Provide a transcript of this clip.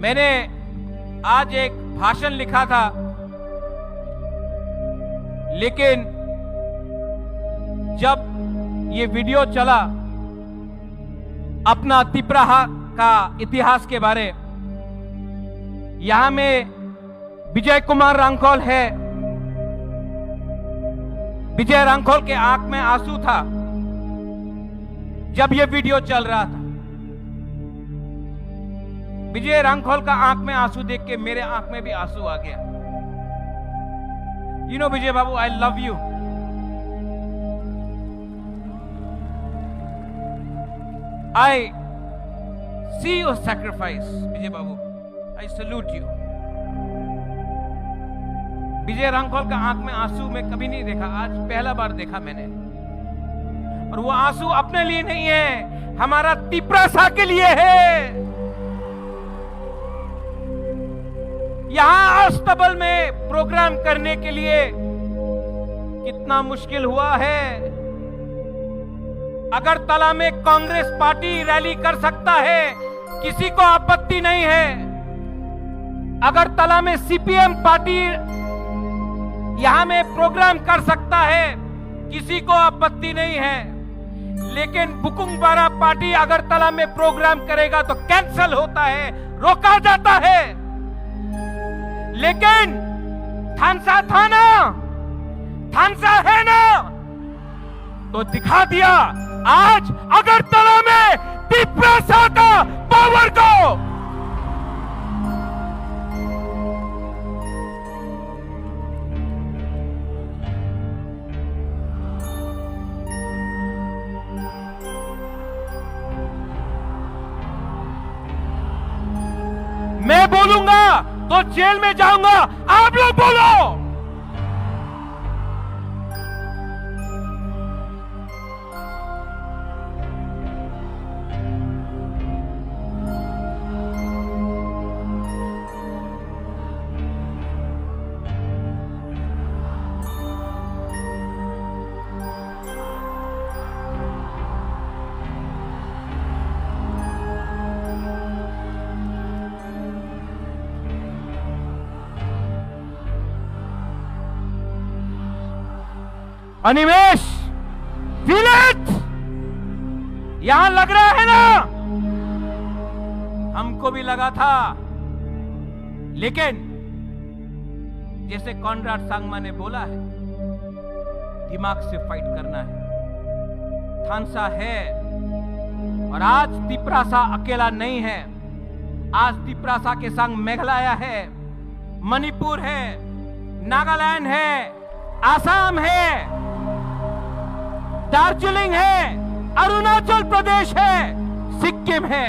मैंने आज एक भाषण लिखा था, लेकिन जब ये वीडियो चला अपना तिपराहा का इतिहास के बारे, यहां में विजय कुमार रांखोल है। विजय रांखोल के आंख में आंसू था जब यह वीडियो चल रहा था। विजय रांखोल का आंख में आंसू देख के मेरे आंख में भी आंसू आ गया। You know Vijay Babu, I love you. I see your sacrifice Vijay Babu, I salute you. Vijay रांखोल का आंख में आंसू मैं कभी नहीं देखा, आज पहला बार देखा मैंने। और वो आंसू अपने लिए नहीं है, हमारा तिपरासा के लिए है। यहां अस्तबल में प्रोग्राम करने के लिए कितना मुश्किल हुआ है। अगरतला में कांग्रेस पार्टी रैली कर सकता है, किसी को आपत्ति नहीं है। अगरतला में सीपीएम पार्टी यहां में प्रोग्राम कर सकता है, किसी को आपत्ति नहीं है। लेकिन बुकुंगबारा पार्टी अगरतला में प्रोग्राम करेगा तो कैंसिल होता है, रोका जाता है। लेकिन थानसा था ना, थानसा है ना, तो दिखा दिया आज अगरतला में तिपरासा का पावर को। मैं बोलूंगा तो जेल में जाऊंगा, आप लोग बोलो। अनिमेश, फील इट, यहां लग रहा है ना, हमको भी लगा था। लेकिन जैसे कॉनराड सांगमा ने बोला है, दिमाग से फाइट करना है। थानसा है, और आज तिपरासा अकेला नहीं है। आज तिपरासा के संग मेघालय है, मणिपुर है, नागालैंड है, आसाम है, दार्जिलिंग है, अरुणाचल प्रदेश है, सिक्किम है।